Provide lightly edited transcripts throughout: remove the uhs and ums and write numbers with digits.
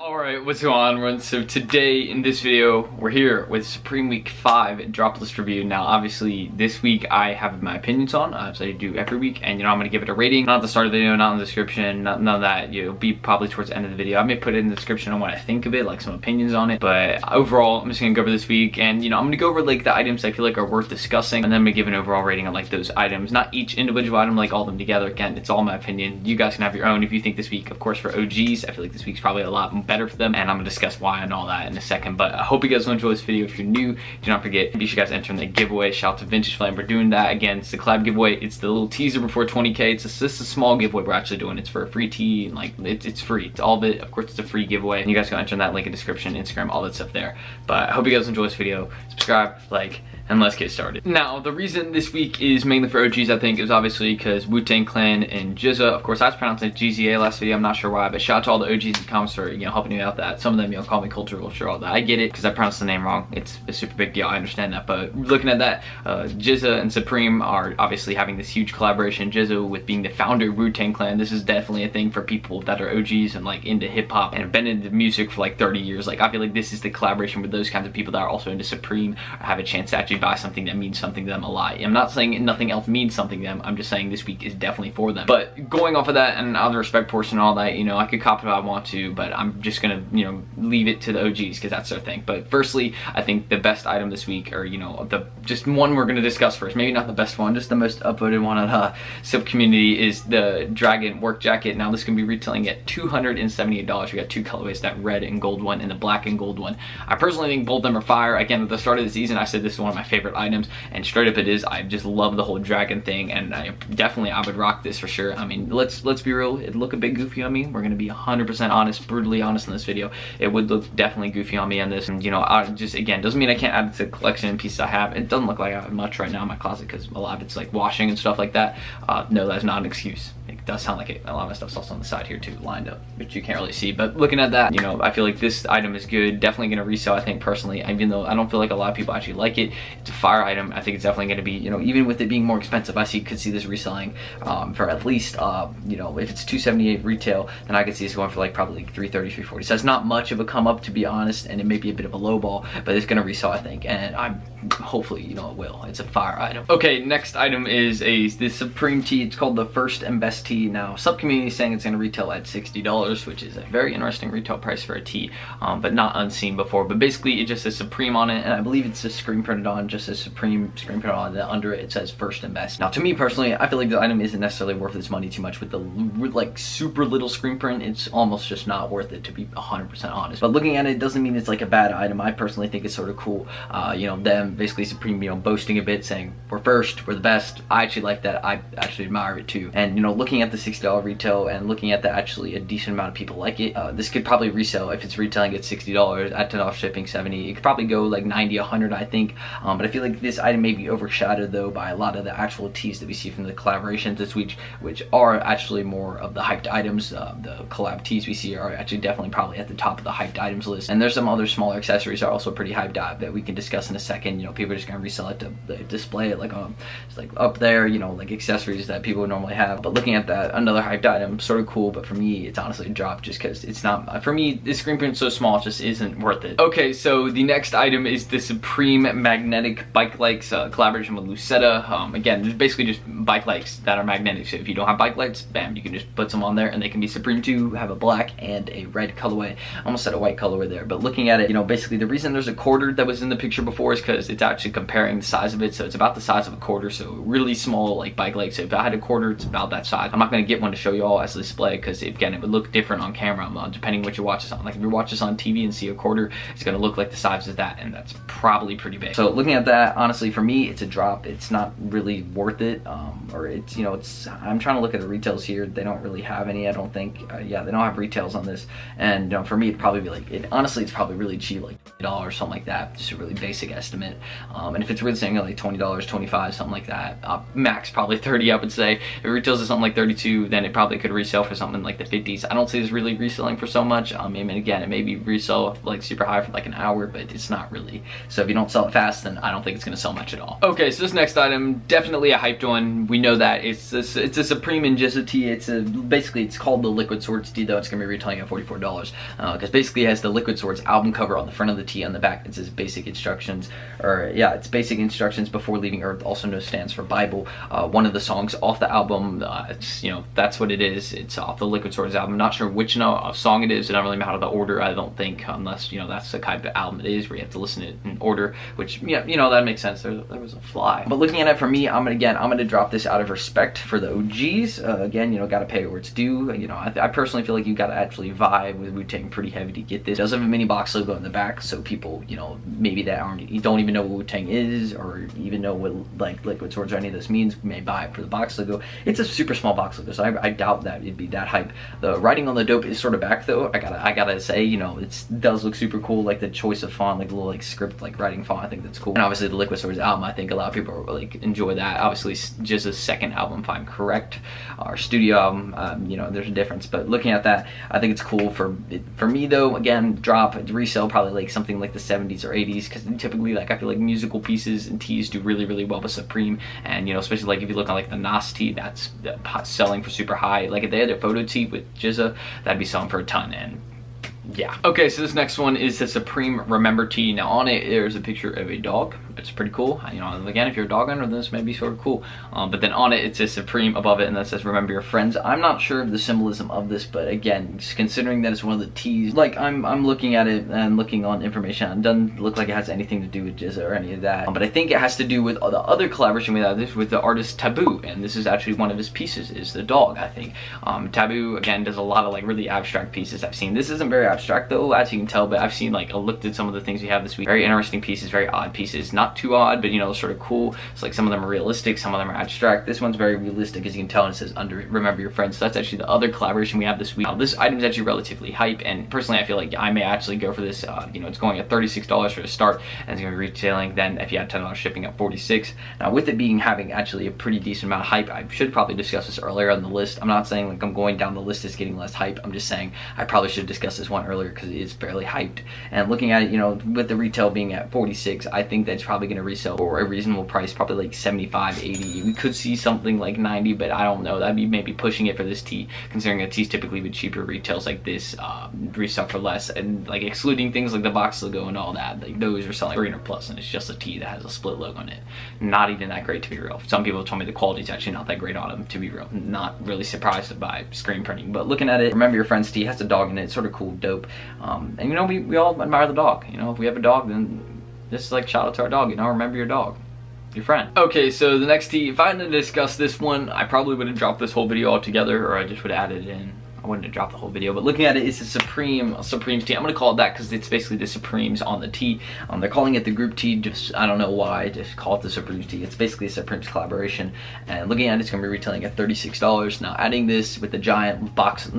Alright, what's going on, everyone? So today in this video, we're here with Supreme Week 5 Droplist review. Now, obviously, this week I have my opinions on, as I do every week, and I'm going to give it a rating. Not at the start of the video, not in the description, none of that. It'll be probably towards the end of the video. I may put it in the description on what I think of it, like some opinions on it, but overall, I'm just going to go over this week, and I'm going to go over like the items I feel like are worth discussing, and then I'm going to give an overall rating on like those items. Not each individual item, like all of them together. Again, it's all my opinion. You guys can have your own if you think this week, of course, for OGs, I feel like this week's probably a lot better for them, and I'm going to discuss why and all that in a second. But I hope you guys will enjoy this video. If you're new, do not forget, be sure you guys enter in the giveaway. Shout out to Vintage Flame for doing that. Again, it's the collab giveaway. It's the little teaser before 20K. It's just a small giveaway we're actually doing. It's for a free tee, and like it's free. It's all of it. Of course, it's a free giveaway. And you guys can enter in that link in the description, Instagram, all that stuff there. But I hope you guys enjoy this video. Subscribe, like, and let's get started. Now, the reason this week is mainly for OGs, I think, is obviously because Wu-Tang Clan and GZA. Of course, I was pronouncing it GZA last video. I'm not sure why, but shout out to all the OGs in the comments for, helping me out that. Some of them, call me cultural, sure, all that. I get it, because I pronounced the name wrong. It's a super big deal, I understand that. But looking at that, GZA and Supreme are obviously having this huge collaboration. GZA with being the founder of Wu-Tang Clan. This is definitely a thing for people that are OGs and like into hip-hop and have been into music for like 30 years. Like, I feel like this is the collaboration with those kinds of people that are also into Supreme, or have a chance to actually buy something that means something to them a lot. I'm not saying nothing else means something to them. I'm just saying this week is definitely for them. But going off of that and out of the respect portion and all that, I could copy if I want to, but I'm just gonna, leave it to the OGs because that's their thing. But firstly, I think the best item this week, or the just one we're gonna discuss first, maybe not the best one, just the most upvoted one on the SIP community, is the Dragon work jacket. Now this can be retailing at $278. We got two colorways, that red and gold one and the black and gold one. I personally think both of them are fire. Again, at the start of the season, I said this is one of my favorite items, and straight up it is. I just love the whole dragon thing, and I would rock this for sure. I mean, let's be real, it'd look a bit goofy on me. We're gonna be 100% honest, brutally honest in this video. It would look definitely goofy on me on this, and I just, again, doesn't mean I can't add it to the collection and pieces I have. It doesn't look like I have much right now in my closet because a lot of it's like washing and stuff like that. No, that's not an excuse. It does sound like it. A lot of my stuff's also on the side here too, lined up, which you can't really see. But looking at that, I feel like this item is good. Definitely gonna resell, I think, personally, even though I don't feel like a lot of people actually like it. It's a fire item. I think it's definitely gonna be, even with it being more expensive, could see this reselling for at least, if it's $278 retail, then I could see this going for like probably like $330, $340. So that's not much of a come up, to be honest, and it may be a bit of a low ball, but it's gonna resell, I think, and I'm hopefully, it will. It's a fire item. Okay, next item is this Supreme tee. It's called the First and Best Tee. Now, sub community is saying it's gonna retail at $60, which is a very interesting retail price for a tee, but not unseen before. But basically, it just says Supreme on it, and I believe it's just screen printed on, just says Supreme screen printed on. And under it says First and Best. Now, to me personally, I feel like the item isn't necessarily worth its money too much. With like super little screen print, it's almost just not worth it, to be 100% honest. But looking at it, doesn't mean it's like a bad item. I personally think it's sort of cool. Them basically Supreme, boasting a bit, saying we're first, we're the best. I actually like that. I actually admire it too. And looking at the $60 retail and looking at that, actually a decent amount of people like it. This could probably resell if it's retailing at $60 at $10 shipping, $70. It could probably go like $90, $100, I think. But I feel like this item may be overshadowed though by a lot of the actual tees that we see from the collaborations this week, which are actually more of the hyped items. The collab tees we see are actually definitely probably at the top of the hyped items list. And there's some other smaller accessories that are also pretty hyped out that we can discuss in a second. People are just gonna resell it to display it, like it's like up there, like accessories that people would normally have. But looking at that, another hyped item, sort of cool, but for me it's honestly a drop, just because it's not, for me, this screen print's so small, it just isn't worth it. Okay, so the next item is the Supreme magnetic bike lights, collaboration with Lucetta. Again, there's basically just bike lights that are magnetic, so if you don't have bike lights, bam, you can just put some on there, and they can be Supreme too, have a black and a red colorway. I almost said a white colorway there, but looking at it, basically the reason there's a quarter that was in the picture before is because it's actually comparing the size of it, so it's about the size of a quarter, so really small, like bike lights. So if I had a quarter, it's about that size. I'm not going to get one to show you all as a display, because again, it would look different on camera, depending what you watch this on. Like if you watch this on TV and see a quarter, it's going to look like the size of that, and that's probably pretty big. So looking at that, honestly, for me, it's a drop. It's not really worth it, or it's, I'm trying to look at the retails here. They don't really have any, I don't think. Yeah, they don't have retails on this, and for me, it'd probably be like, honestly, it's probably really cheap, like $8 or something like that, just a really basic estimate. it. And if it's really saying like $20, $25, something like that, max probably 30, I would say. If it retails at something like 32, then it probably could resell for something like the 50s. I don't see this really reselling for so much. I mean, again, it may be resell like super high for like an hour, but it's not really. So if you don't sell it fast, then I don't think it's gonna sell much at all. Okay, so this next item, definitely a hyped one. We know that it's a Supreme and GZA tee. It's basically it's called the Liquid Swords tee, though it's gonna be retailing at $44 because basically it has the Liquid Swords album cover on the front of the tee. On the back it says basic instructions, or yeah, it's basic instructions before leaving Earth. Also known stands for Bible. One of the songs off the album, it's, you know, that's what it is. It's off the Liquid Swords album. I'm not sure which song it is. It doesn't really matter the order, I don't think, unless, you know, that's the kind of album it is where you have to listen to it in order, which, yeah, you know, that makes sense. There was a fly. But looking at it, for me, I'm gonna drop this out of respect for the OGs. Again, you know, gotta pay where it's due. You know, I personally feel like you gotta actually vibe with Wu-Tang pretty heavy to get this. It does have a mini box logo in the back, so people, you know, maybe that you don't even know what Wu-Tang is, or even know what like Liquid Swords or any of this means, may buy it for the box logo. It's a super small box logo, so I doubt that it'd be that hype. The writing on the dope is sort of back though. I gotta say, you know, it does look super cool. Like the choice of font, like a little like script like writing font, I think that's cool. And obviously the Liquid Swords album, I think a lot of people like enjoy that. Obviously just a second album, if I'm correct, our studio album. You know, there's a difference, but looking at that, I think it's cool. For me though, again, drop resell probably like something like the 70s or 80s, because typically, like, I feel like musical pieces and tees do really well with Supreme. And, you know, especially like if you look on like the Nas tee, that's selling for super high. Like if they had a photo tee with GZA, that'd be selling for a ton. And yeah. Okay, so this next one is the Supreme Remember tee. Now on it, there's a picture of a dog. It's pretty cool. You know, again, if you're a dog owner, this may be sort of cool. But then on it, it says Supreme above it, and that says Remember Your Friends. I'm not sure of the symbolism of this, but again, just considering that it's one of the tees, like I'm looking at it and looking on information, it doesn't look like it has anything to do with GZA or any of that. But I think it has to do with the other collaboration we have this with the artist Taboo, and this is actually one of his pieces, is the dog, I think. Taboo, again, does a lot of like really abstract pieces I've seen. This isn't very abstract though, as you can tell, but I've seen, like, I looked at some of the things we have this week. Very interesting pieces, very odd pieces. Not too odd, but, you know, sort of cool. It's like some of them are realistic, some of them are abstract. This one's very realistic, as you can tell, and it says Remember Your Friends. So that's actually the other collaboration we have this week. Now, this item is actually relatively hype, and personally I feel like I may actually go for this. You know, it's going at $36 for the start, and it's going to be retailing then, if you had $10 shipping, at $46. Now, with it having actually a pretty decent amount of hype, I should probably discuss this earlier on the list. I'm not saying like I'm going down the list as getting less hype. I'm just saying I probably should discuss this one earlier because it is fairly hyped. And looking at it, you know, with the retail being at 46, I think that's probably going to resell for a reasonable price, probably like 75, 80. We could see something like 90, but I don't know. That'd be maybe pushing it for this tee, considering that tees typically with cheaper retails like this resell for less, and like excluding things like the box logo and all that, like those are selling 300 plus, and it's just a tee that has a split logo on it. Not even that great, to be real. Some people told me the quality's actually not that great on them, to be real. Not really surprised by screen printing, but looking at it, Remember Your Friends tee has a dog in it. It's sort of cool, dope. And you know, we all admire the dog. You know, if we have a dog, then this is like shout out to our dog. You know, remember your dog, your friend. Okay, so the next tee, if I had to discuss this one, I probably would have dropped this whole video altogether, or I just would have added it in. I wouldn't have dropped the whole video, but looking at it, it's a Supremes tee. I'm gonna call it that because it's basically the Supremes on the tee. They're calling it the group tee, just I don't know why, just call it the Supremes tee. It's basically a Supremes collaboration, and looking at it, it's gonna be retailing at $36. Now adding this with the giant box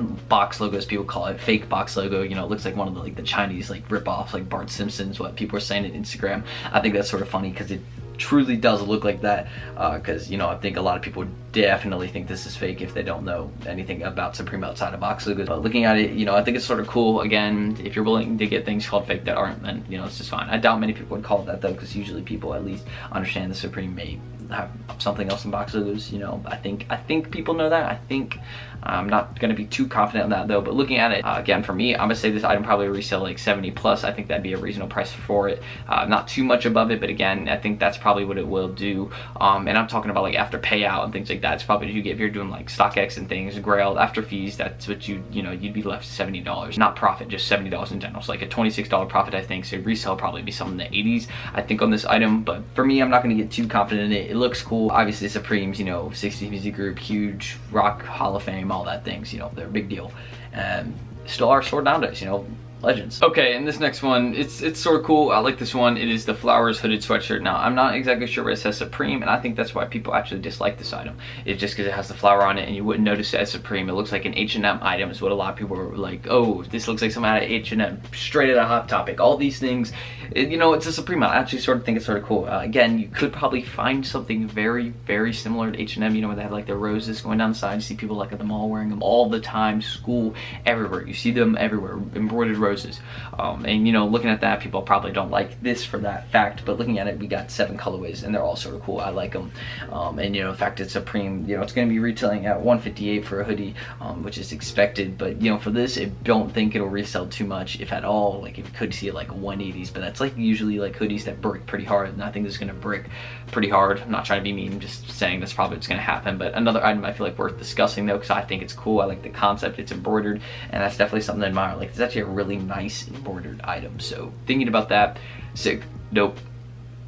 logo, as people call it, fake box logo, you know, it looks like one of the like the Chinese like rip-offs, like Bart Simpson's, what people are saying on Instagram. I think that's sort of funny because it truly does look like that, because you know, I think a lot of people definitely think this is fake if they don't know anything about Supreme outside of box logos. But looking at it, you know, I think it's sort of cool. Again, if you're willing to get things called fake that aren't, then you know, it's just fine. I doubt many people would call it that though, because usually people at least understand the Supreme may have something else in box logos. You know, I think people know that. I think I'm not going to be too confident on that though, but looking at it, again, for me, I'm gonna say this item probably resell like 70 plus. I think that'd be a reasonable price for it. Not too much above it, but again, I think that's probably what it will do. And I'm talking about like after payout and things like that. It's probably what you get if you're doing like StockX and things, Grail, after fees. That's what you'd be left $70, not profit, just $70 in general. So like a $26 profit, I think. So resell probably be something in the 80s, I think, on this item. But for me, I'm not going to get too confident in it. It looks cool. Obviously, Supremes, you know, 60s music group, huge rock hall of fame, all that things. You know, they're a big deal, and still are stored nowadays. You know, legends. Okay, and this next one, it's sort of cool. I like this one. It is the Flowers hooded sweatshirt. Now, I'm not exactly sure where it says Supreme, and I think that's why people actually dislike this item. It's just because it has the flower on it, and you wouldn't notice it as Supreme. It looks like an H&M item is what a lot of people were like, oh, this looks like something out of H&M, straight out of Hot Topic. All these things, you know, it's a Supreme. I actually sort of think it's sort of cool. Again, you could probably find something very, very similar to H&M, you know, where they have like the roses going down the side. You see people like at the mall wearing them all the time, school, everywhere. You see them everywhere, embroidered roses. And you know, looking at that, people probably don't like this for that fact, but looking at it, we got 7 colorways and they're all sort of cool. I like them. And you know, in fact, it's Supreme, you know, it's going to be retailing at $158 for a hoodie, which is expected, but you know, for this, I don't think it'll resell too much, if at all. Like, if you could see it like 180s, but that's like usually like hoodies that brick pretty hard, and I think this is going to brick pretty hard. I'm not trying to be mean, I'm just saying that's probably what's going to happen. But another item I feel like worth discussing though, because I think it's cool. I like the concept. It's embroidered, and that's definitely something to admire. Like, it's actually a really nice embroidered item, so thinking about that, sick, dope.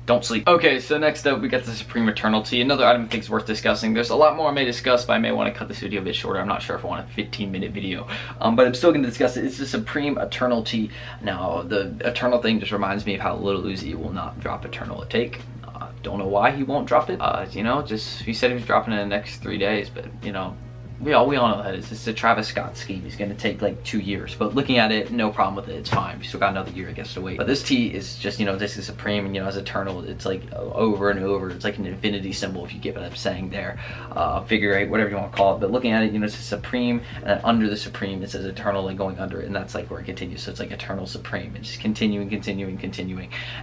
Don't sleep. Okay, so next up we got the Supreme Eternal Tee. Another item I think is worth discussing. There's a lot more I may discuss, but I may want to cut this video a bit shorter. I'm not sure if I want a 15-minute video, but I'm still going to discuss it. It's the Supreme Eternal Tee. Now, the Eternal thing just reminds me of how Lil Uzi will not drop Eternal Take. Don't know why he won't drop it. You know, just he said he was dropping it in the next 3 days, but you know, we all know that it's a Travis Scott scheme. He's going to take like 2 years, but looking at it, no problem with it. It's fine. We still got another year, I guess, to wait. But this tee is just, you know, this is Supreme, and you know, as Eternal, it's like over and over. It's like an infinity symbol, if you get what I'm saying there. Figure 8, whatever you want to call it. But looking at it, you know, it's a Supreme, and then under the Supreme, it says Eternal, and going under it, and that's like where it continues. So it's like Eternal Supreme, and just continuing.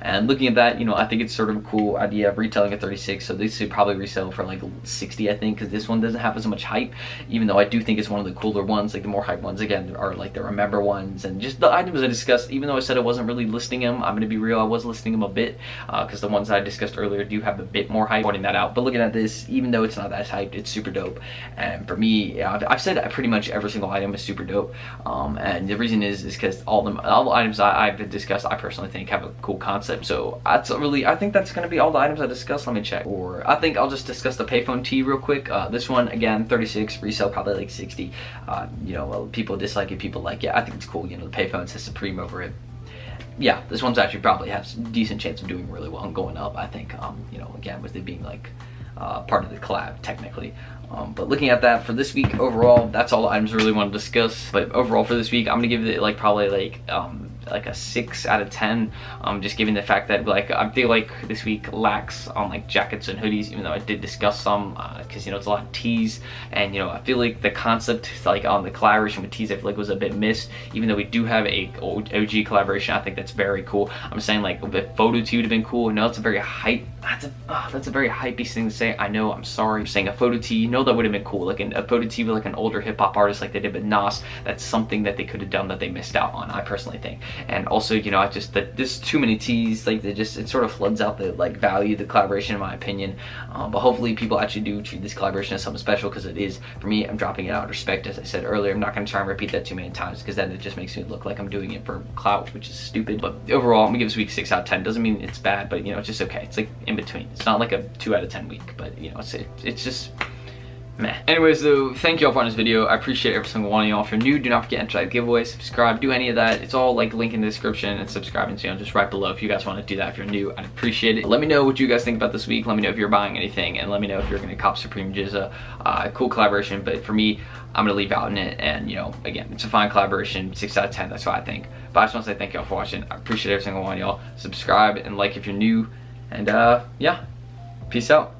And looking at that, you know, I think it's sort of a cool idea of retailing at 36. So this should probably resell for like 60, I think, because this one doesn't have as much hype. Even though I do think it's one of the cooler ones, like the more hype ones, again, are like the Remember ones, and just the items I discussed. Even though I said I wasn't really listing them, I'm gonna be real, I was listing them a bit, because the ones I discussed earlier do have a bit more hype, pointing that out. But looking at this, even though it's not that hyped, it's super dope. And for me, I've said pretty much every single item is super dope, and the reason is because all the items I've discussed, I personally think have a cool concept. So that's really, I think that's gonna be all the items I discussed. Let me check. Or I think I'll just discuss the payphone tee real quick. This one, again, 36, resale probably like 60. You know, people dislike it, people like it. I think it's cool. You know, the payphone says Supreme over it. Yeah, this one's actually probably has a decent chance of doing really well and going up, I think. You know, again, with it being like part of the collab technically. But looking at that for this week overall, that's all the items I really want to discuss. But overall for this week, I'm gonna give it like probably like a 6 out of 10, just given the fact that like I feel like this week lacks on like jackets and hoodies, even though I did discuss some, because you know, it's a lot of tees, and you know, I feel like the concept like on the collaboration with tees, I feel like was a bit missed. Even though we do have a OG collaboration, I think that's very cool. I'm saying like the photo tee would have been cool. No, it's a very hype, that's a very hypey thing to say. I know, I'm sorry. I'm saying a photo tee, you know, that would have been cool. Like a photo tee with like an older hip hop artist like they did with Nas. That's something that they could have done that they missed out on, I personally think. And also, you know, I just that there's too many tees, like it sort of floods out the like value of the collaboration in my opinion. But hopefully people actually do treat this collaboration as something special, because it is. For me, I'm dropping it out of respect, as I said earlier. I'm not going to try and repeat that too many times, because then it just makes me look like I'm doing it for clout, which is stupid. But overall, I'm gonna give this week 6 out of 10. Doesn't mean it's bad, but you know, it's just okay. It's like in between. It's not like a 2 out of 10 week, but you know, it's just meh. Anyways though, thank you all for watching this video. I appreciate every single one of y'all. If you're new, do not forget to enter that giveaway, subscribe, do any of that. It's all like link in the description, and subscribing, so you know, just right below if you guys want to do that. If you're new, I'd appreciate it. Let me know what you guys think about this week. Let me know if you're buying anything, and let me know if you're gonna cop Supreme GZA. Cool collaboration, but for me, I'm gonna leave out in it, and you know, again, it's a fine collaboration. 6 out of 10, that's what I think. But I just want to say thank y'all for watching. I appreciate every single one of y'all. Subscribe and like if you're new, and yeah, peace out.